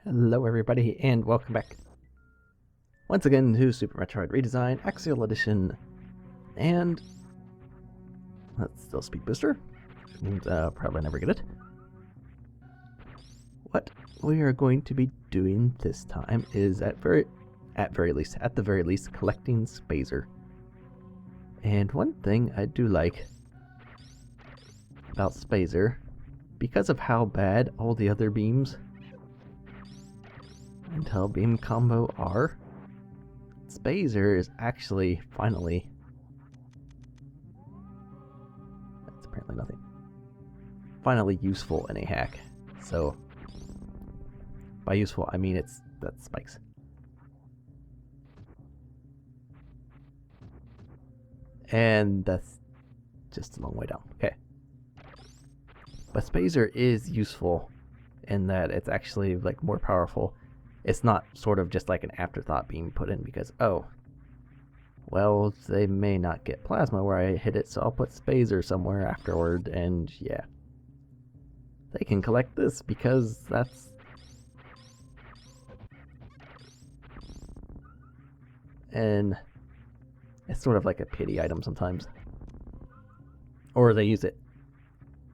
Hello everybody, and welcome back once again to Super Metroid Redesign, Axeil Edition, and that's still Speed Booster, which means probably never get it. What we are going to be doing this time is at the very least, collecting Spazer. And one thing I do like about Spazer, because of how bad all the other beams until beam combo are, Spazer is actually finally, that's apparently nothing, finally useful in a hack. So by useful I mean that's spikes. And that's just a long way down. Okay. But Spazer is useful in that it's actually like more powerful. It's not sort of just like an afterthought being put in because, oh, well, they may not get plasma where I hit it, so I'll put Spazer somewhere afterward, and yeah. They can collect this because that's... And it's sort of like a pity item sometimes. Or they use it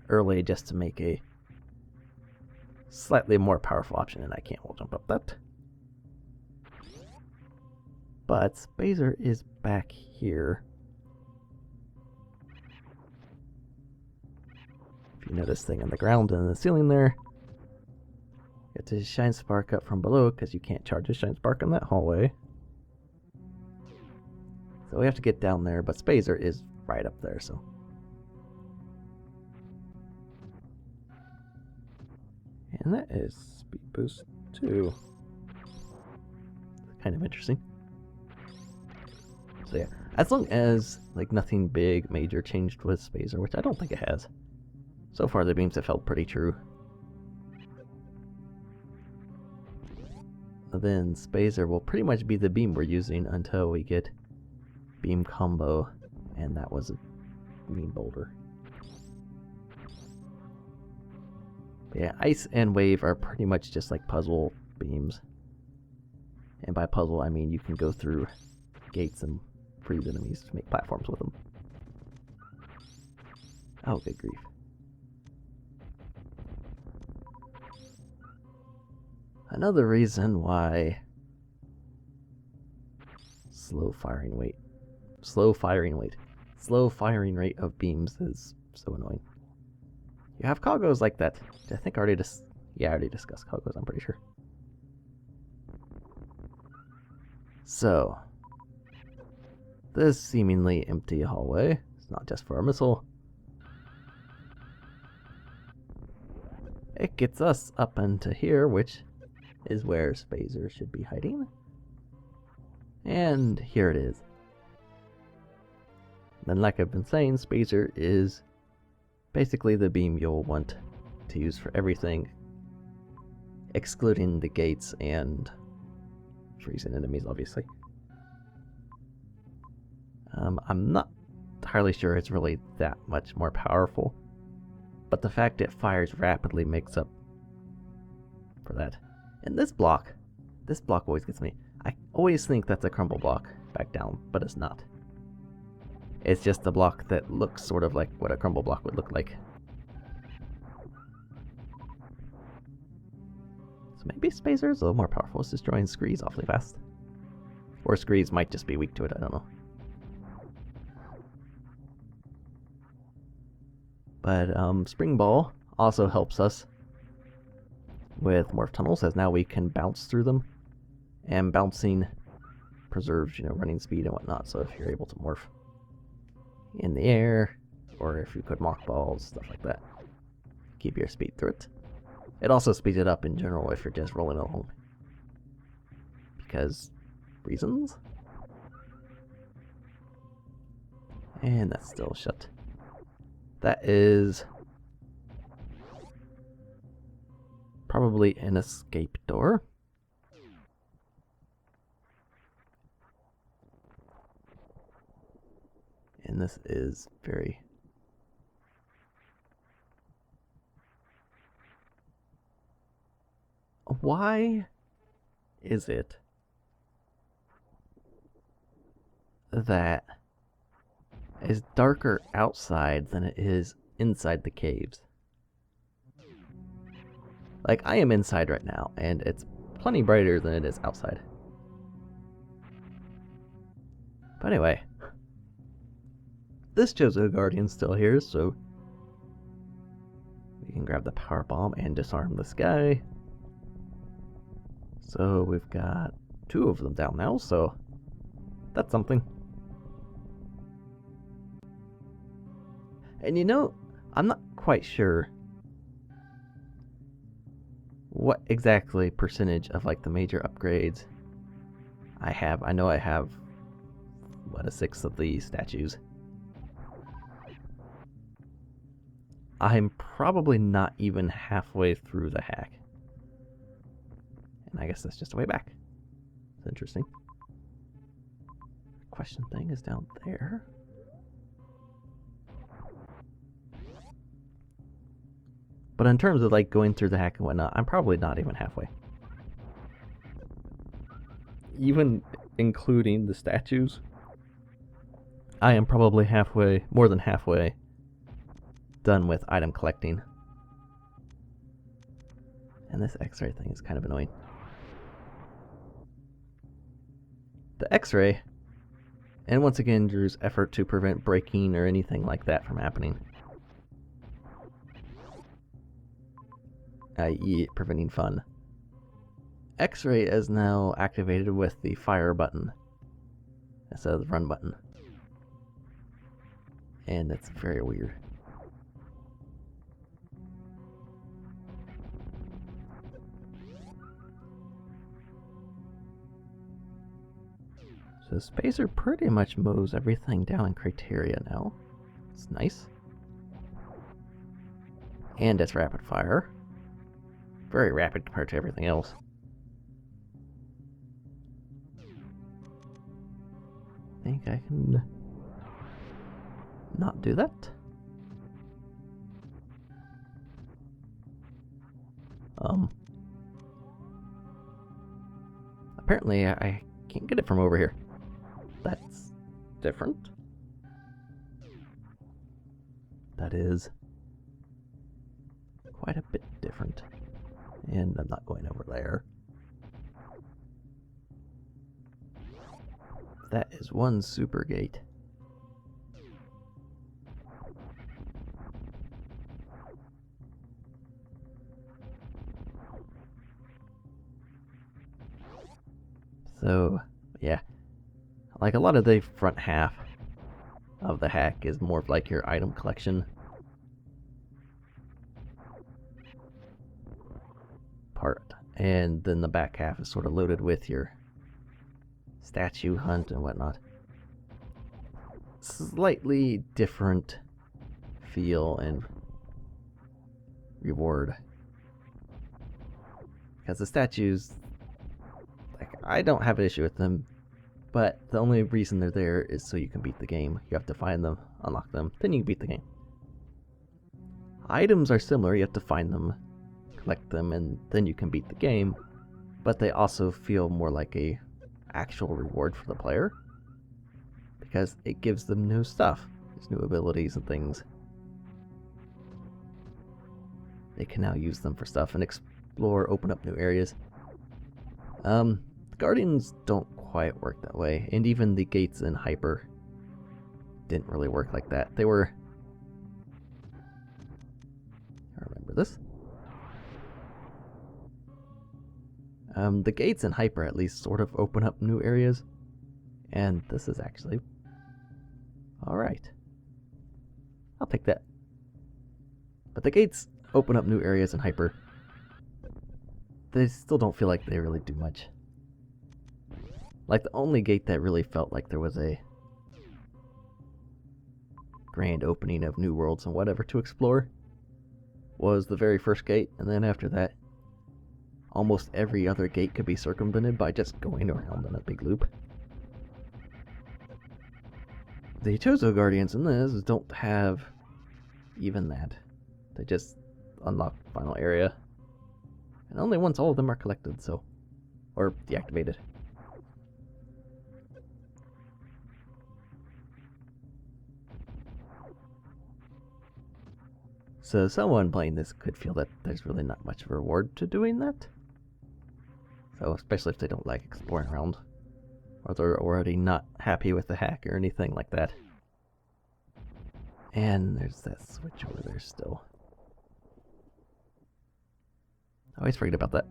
early just to make a slightly more powerful option, and I can't well jump up that. But Spazer is back here. If you know this thing on the ground and the ceiling there, you have to shine spark up from below because you can't charge a shine spark in that hallway. So we have to get down there, but Spazer is right up there, so. And that is Speed Boost 2. Kind of interesting. So yeah, as long as like nothing big major changed with Spazer, which I don't think it has. So far the beams have held pretty true. Then Spazer will pretty much be the beam we're using until we get beam combo, and that was a mean boulder. But yeah, ice and wave are pretty much just like puzzle beams. And by puzzle I mean you can go through gates and freeze enemies to make platforms with them. Oh, good grief. Another reason why slow firing rate of beams is so annoying. You have Cogos like that. I think I already discussed Cogos, I'm pretty sure. So, this seemingly empty hallway is not just for a missile. It gets us up into here, which is where Spazer should be hiding. And here it is. Then, like I've been saying, Spazer is basically the beam you'll want to use for everything, excluding the gates and freezing enemies, obviously. I'm not entirely sure it's really that much more powerful, but the fact it fires rapidly makes up for that. And this block always gets me. I always think that's a crumble block back down, but it's not. It's just a block that looks sort of like what a crumble block would look like. So maybe Spazer is a little more powerful. It's destroying Screes awfully fast. Or Screes might just be weak to it, I don't know. But Spring Ball also helps us with morph tunnels, as now we can bounce through them. And bouncing preserves, running speed and whatnot, so if you're able to morph in the air, or if you could mock balls, stuff like that, keep your speed through it. It also speeds it up in general if you're just rolling along. Because reasons? And that's still shut. That is probably an escape door. And this is very... Why is it that it's darker outside than it is inside the caves? Like, I am inside right now, and it's plenty brighter than it is outside. But anyway, this Chozo Guardian's still here, so we can grab the power bomb and disarm this guy. So we've got 2 of them down now, so that's something. And you know, I'm not quite sure what exactly percentage of like the major upgrades I have. I know I have, what, 1/6 of the statues. I'm probably not even halfway through the hack. And I guess that's just a way back. It's interesting. Question thing is down there. But in terms of like going through the hack and whatnot, I'm probably not even halfway. Even including the statues, I am probably halfway, more than halfway, done with item collecting. And this X-ray thing is kind of annoying. The X-ray, and once again Drew's effort to prevent breaking or anything like that from happening. I.e. preventing fun. X-ray is now activated with the fire button instead of the run button. And it's very weird. So Spazer pretty much mows everything down in Crateria now. It's nice. And it's rapid fire. Very rapid compared to everything else. I think I can not do that. Apparently I can't get it from over here. That's different. That is quite a bit different. And I'm not going over there. That is one super gate. So, yeah. Like a lot of the front half of the hack is more of like your item collection part, and then the back half is sort of loaded with your statue hunt and whatnot. Slightly different feel and reward, because the statues, like, I don't have an issue with them, but the only reason they're there is so you can beat the game. You have to find them, unlock them, then you can beat the game. Items are similar, you have to find them, collect them, and then you can beat the game, but they also feel more like a actual reward for the player, because it gives them new stuff, there's new abilities and things. They can now use them for stuff and explore, open up new areas. The Guardians don't quite work that way, and even the gates in Hyper didn't really work like that. They were... I remember this. The gates in Hyper at least sort of open up new areas, and this is actually alright. I'll take that. But the gates open up new areas in Hyper. They still don't feel like they really do much. Like, the only gate that really felt like there was a grand opening of new worlds and whatever to explore was the very first gate, and then after that, almost every other gate could be circumvented by just going around in a big loop. The Chozo Guardians in this don't have even that. They just unlock the final area. And only once all of them are collected, so... or deactivated. So someone playing this could feel that there's really not much of a reward to doing that. So especially if they don't like exploring around, or they're already not happy with the hack or anything like that. And there's that switch over there still. I always forget about that.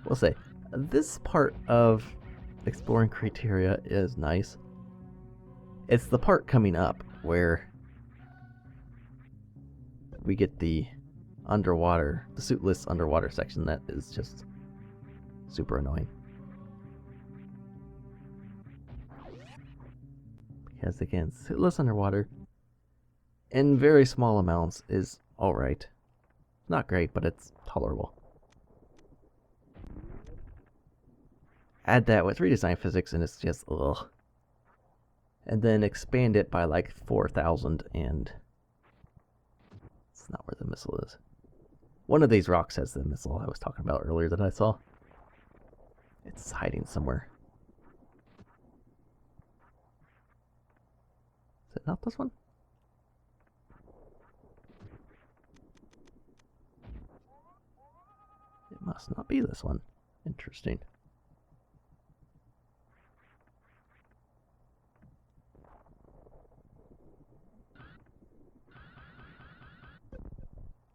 We'll say, this part of exploring Crateria is nice. It's the part coming up where we get the underwater, the suitless underwater section that is just super annoying. Because again, suitless underwater in very small amounts is alright. Not great, but it's tolerable. Add that with redesign physics and it's just ugh. And then expand it by like 4,000 and it's not where the missile is. One of these rocks has the missile I was talking about earlier that I saw. It's hiding somewhere. Is it not this one? It must not be this one. Interesting.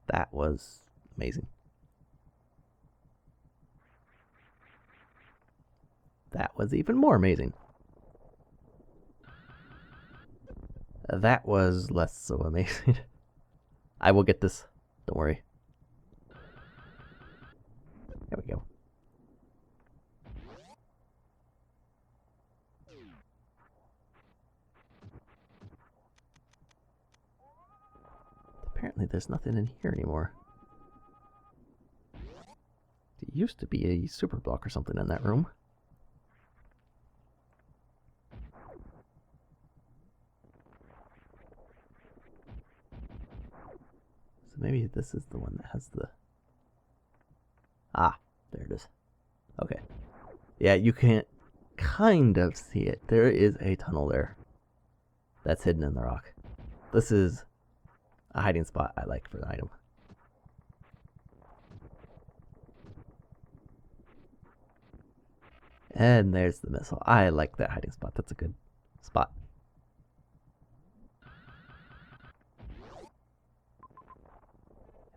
That was amazing. That was even more amazing. That was less so amazing. I will get this. Don't worry. There we go. Apparently there's nothing in here anymore. There used to be a super block or something in that room. So maybe this is the one that has the... Ah, there it is. Okay. Yeah, you can't kind of see it. There is a tunnel there that's hidden in the rock. This is a hiding spot I like for the item. And there's the missile. I like that hiding spot. That's a good spot.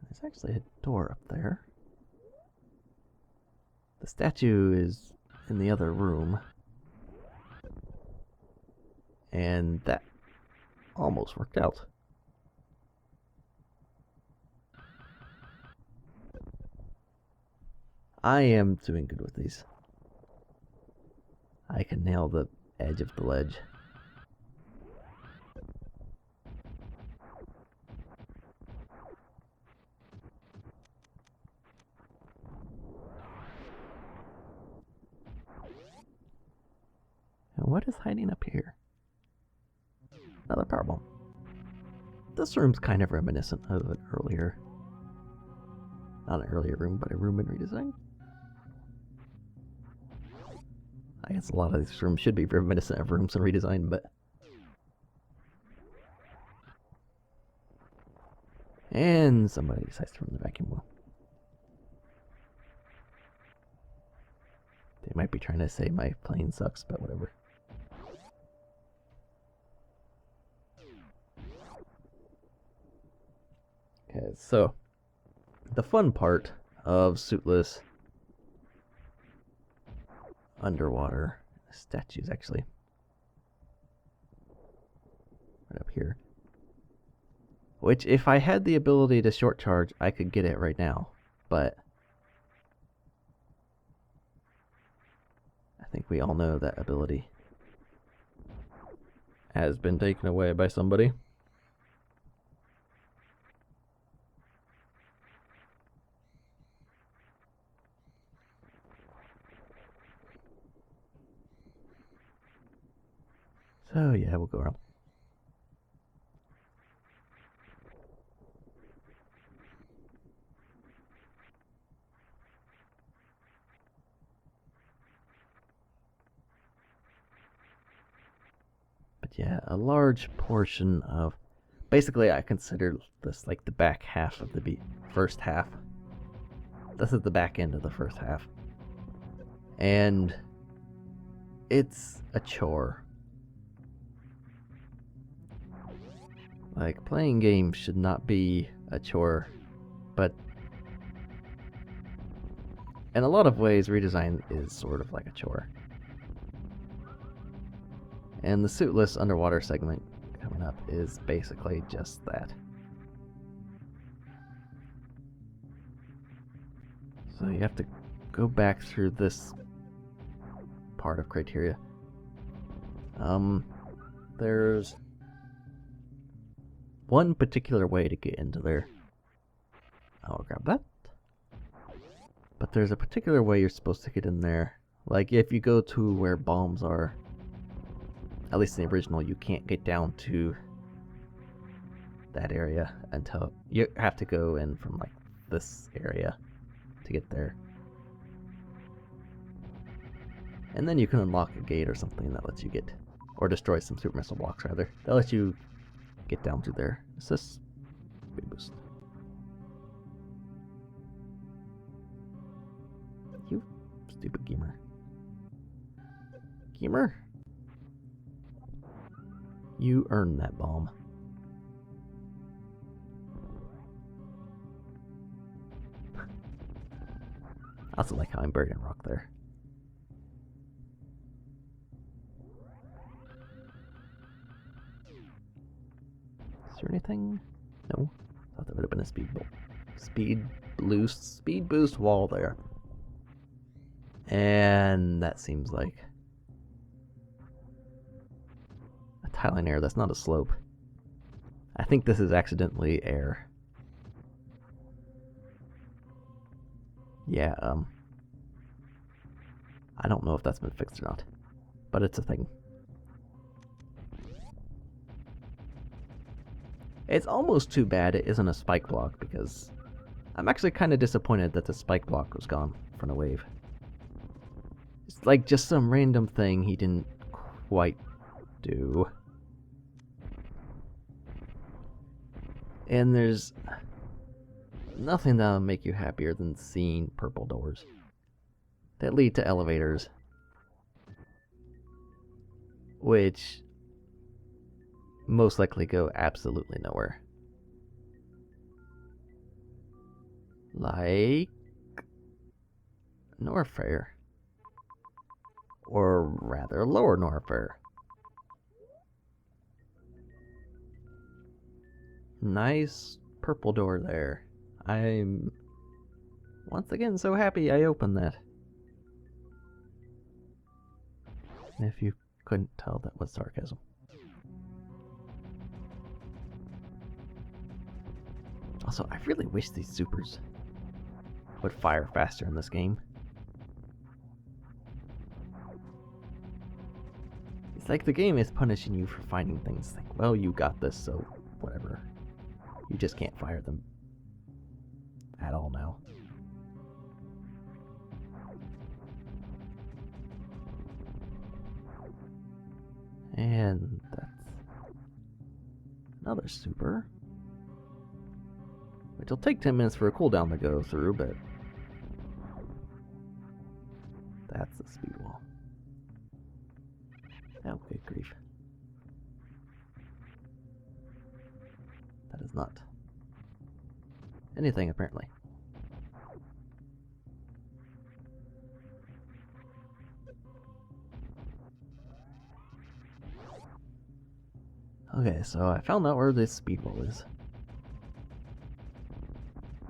There's actually a door up there. The statue is in the other room. And that almost worked out. I am doing good with these. I can nail the edge of the ledge. And what is hiding up here? Another power bomb. This room's kind of reminiscent of an earlier... Not an earlier room, but a room in Redesign. I guess a lot of these rooms should be reminiscent of rooms in Redesign, but... And somebody decides to run the vacuum wheel. They might be trying to say my plane sucks, but whatever. Okay, so... The fun part of suitless underwater statues, actually, right up here, which if I had the ability to short charge I could get it right now, but I think we all know that ability has been taken away by somebody. go around. But yeah, a large portion of... Basically, I consider this like the back half of the first half. This is the back end of the first half. And it's a chore. Like, playing games should not be a chore, but in a lot of ways, redesign is sort of like a chore. And the suitless underwater segment coming up is basically just that. So you have to go back through this part of Crateria. There's one particular way to get into there. I'll grab that. But there's a particular way you're supposed to get in there. Like, if you go to where bombs are, at least in the original, you can't get down to that area until you have to go in from like this area to get there. And then you can unlock a gate or something that lets you get, or destroy some super missile blocks rather, that lets you get down to there. Is this speed boost? You stupid gamer. Gamer? You earned that bomb. I also like how I'm buried in rock there. Is there anything? No? Thought there would have been a speed boost wall there. And that seems like a tiling air. That's not a slope. I think this is accidentally air. Yeah, I don't know if that's been fixed or not, but it's a thing. It's almost too bad it isn't a spike block, because I'm actually kind of disappointed that the spike block was gone from the wave. It's like just some random thing he didn't quite do. And there's nothing that'll make you happier than seeing purple doors that lead to elevators, which most likely go absolutely nowhere. Like Norfair. Or rather, Lower Norfair. Nice purple door there. I'm once again so happy I opened that. If you couldn't tell, that was sarcasm. Also, I really wish these supers would fire faster in this game. It's like the game is punishing you for finding things like, well, you got this, so whatever. You just can't fire them at all now. And that's another super, which will take 10 minutes for a cooldown to go through, but that's a speed wall. Oh, good grief. That is not anything, apparently. Okay, so I found out where this speed wall is.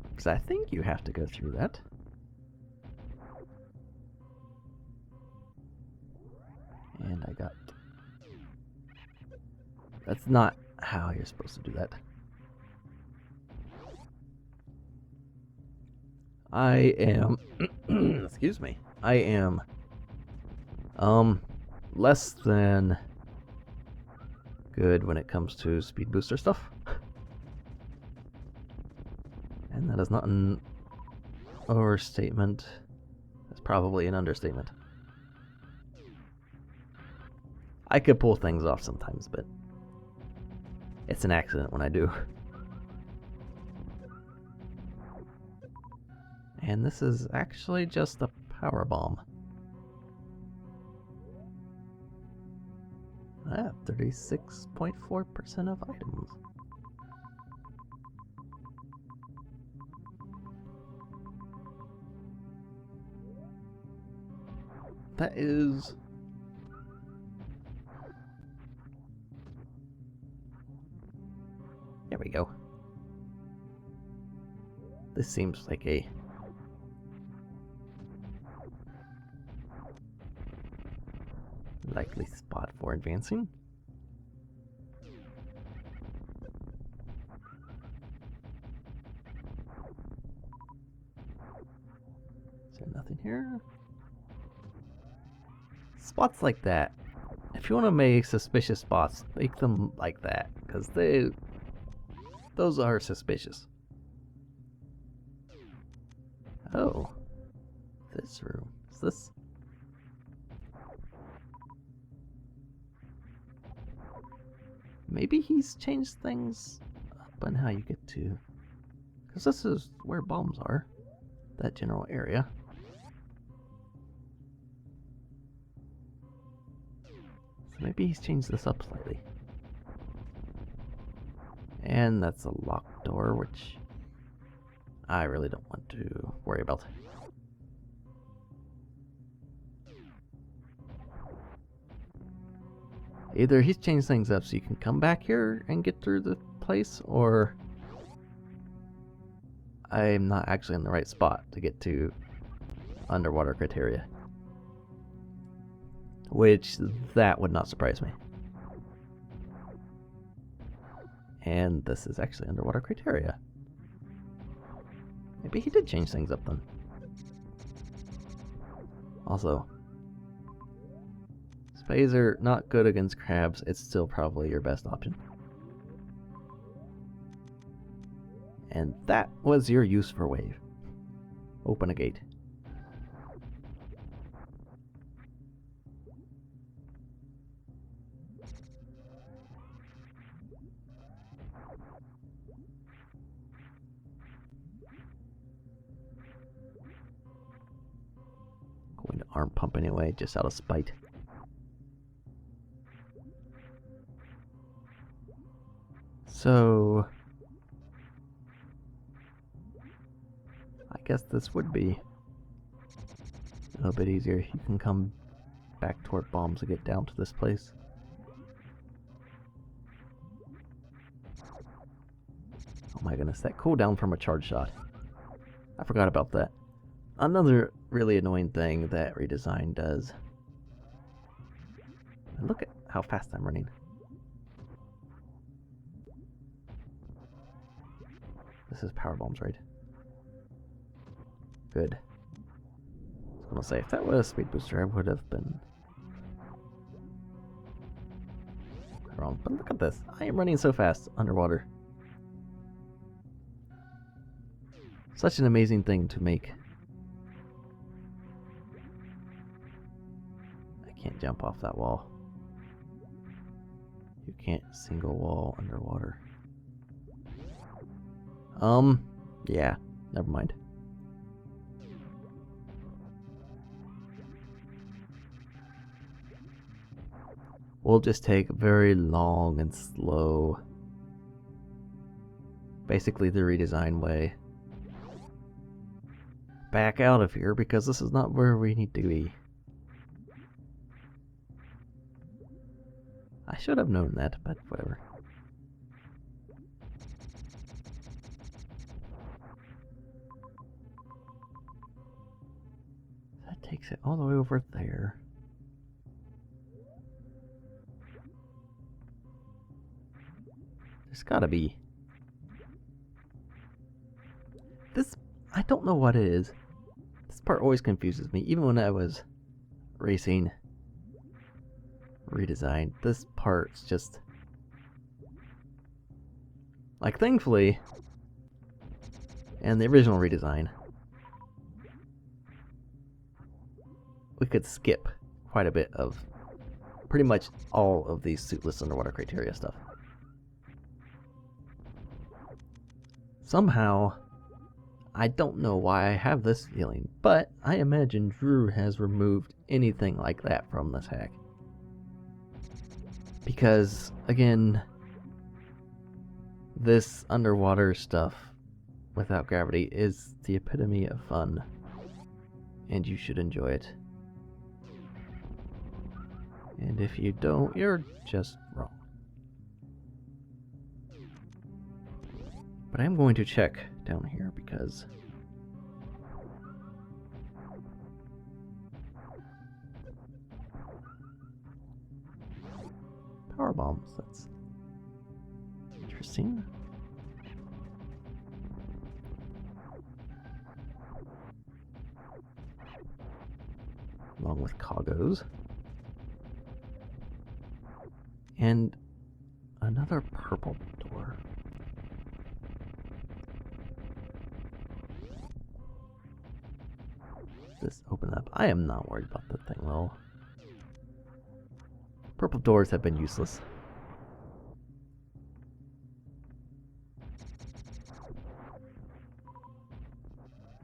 Because I think you have to go through that. And I got... That's not how you're supposed to do that. I am... excuse me. I am... less than good when it comes to speed booster stuff. And that is not an overstatement. It's probably an understatement. I could pull things off sometimes, but it's an accident when I do. And this is actually just a power bomb. I have 36.4% of items. That is... There we go. This seems like a likely spot for advancing. Is there nothing here? Spots like that. If you want to make suspicious spots, make them like that, because those are suspicious. Oh, this room. Is this? Maybe he's changed things up on how you get to... Because this is where bombs are. That general area. So maybe he's changed this up slightly. And that's a locked door, which I really don't want to worry about. Either he's changed things up so you can come back here and get through the place, or I'm not actually in the right spot to get to underwater Crateria. Which, that would not surprise me. And this is actually underwater Crateria. Maybe he did change things up then. Also, Spazer, not good against crabs. It's still probably your best option. And that was your use for wave. Open a gate. Going to arm pump anyway, just out of spite. So I guess this would be a little bit easier. You can come back toward bombs to get down to this place. Oh my goodness, that cooldown from a charge shot. I forgot about that. Another really annoying thing that Redesign does. And look at how fast I'm running. This is power bombs, right? Good. I was gonna say, if that was a speed booster, I would have been wrong. But look at this. I am running so fast underwater. Such an amazing thing to make. I can't jump off that wall. You can't single wall underwater. Yeah, never mind. We'll just take very long and slow. Basically the Redesign way. Back out of here because this is not where we need to be. I should have known that, but whatever. That takes it all the way over there. There's gotta be. This, I don't know what it is. This part always confuses me, even when I was racing Redesign. This part's just Like, thankfully, in the original redesign, we could skip quite a bit of pretty much all of these suitless underwater Crateria stuff. Somehow, I don't know why I have this feeling, but I imagine Drew has removed anything like that from this hack. Because, again, this underwater stuff without gravity is the epitome of fun, and you should enjoy it. And if you don't, you're just wrong. But I'm going to check down here because power bombs, that's interesting. Along with cargos. And another purple door. This open up. I am not worried about the thing though. Purple doors have been useless.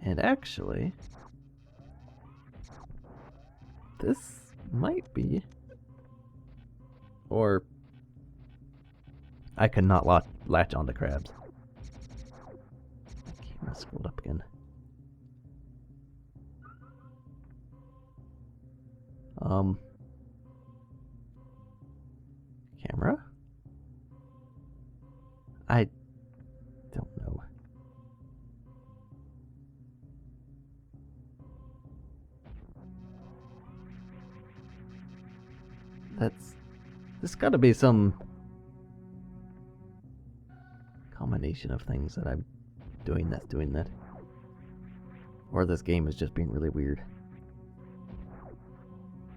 And actually, this might be, or I cannot latch onto crabs. My camera scrolled up again. Camera? I don't know. There's gotta be some combination of things that I'm doing that's doing that. Or this game is just being really weird.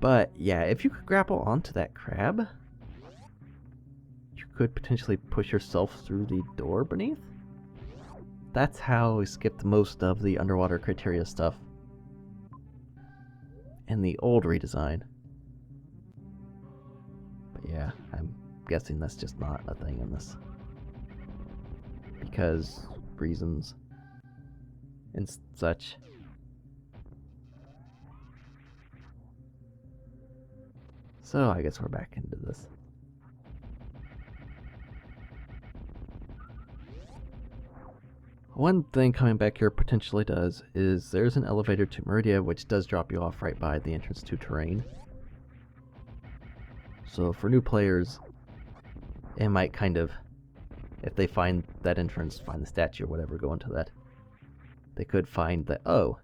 But yeah, if you could grapple onto that crab, you could potentially push yourself through the door beneath. That's how we skipped most of the underwater Crateria stuff in the old redesign. But yeah, I'm guessing that's just not a thing in this. Because reasons and such. So I guess we're back into this. One thing coming back here potentially does is there's an elevator to Moorea which does drop you off right by the entrance to terrain. So for new players, it might kind of, if they find that entrance, find the statue or whatever, go into that, they could find that, oh,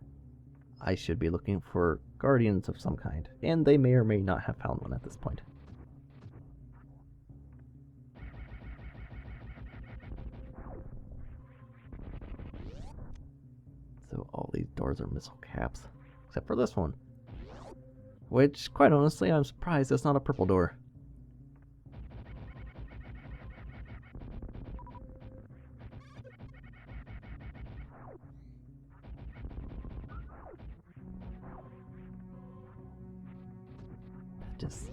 I should be looking for guardians of some kind. And they may or may not have found one at this point. So all these doors are missile caps, except for this one. Which, quite honestly, I'm surprised it's not a purple door. That just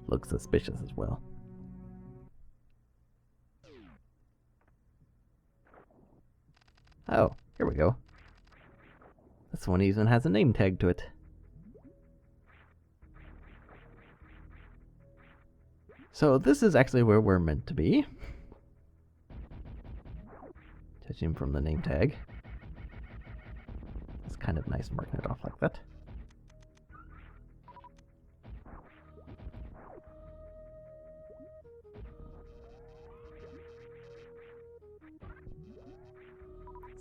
looks suspicious as well. Oh, here we go. This one even has a name tag to it. So this is actually where we're meant to be. Judging from the name tag. It's kind of nice marking it off like that.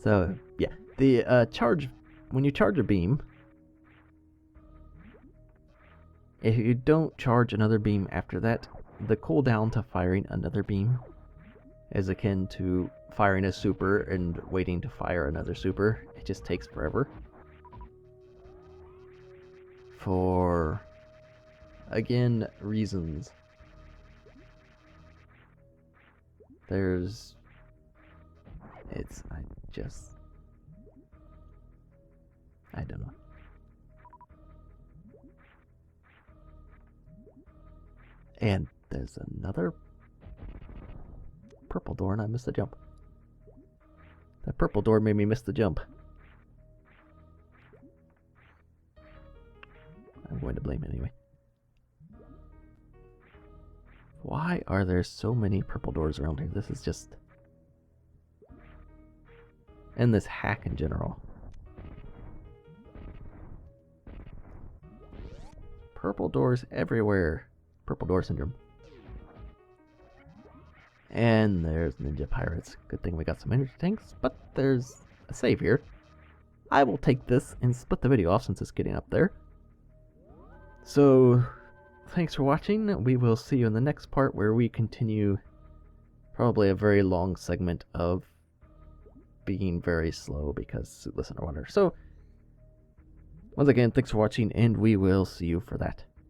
So, yeah, the charge, when you charge a beam, if you don't charge another beam after that, the cooldown to firing another beam is akin to firing a super and waiting to fire another super. It just takes forever. For, again, reasons. There's I don't know. And there's another purple door, and I missed the jump. That purple door made me miss the jump. I'm going to blame it anyway. Why are there so many purple doors around here? This is just... And this hack in general. Purple doors everywhere. Purple door syndrome. And there's ninja pirates. Good thing we got some energy tanks, but there's a save here. I will take this and split the video off since it's getting up there. So, thanks for watching. We will see you in the next part where we continue probably a very long segment of being very slow because suitless underwater. So, once again, thanks for watching, and we will see you for that.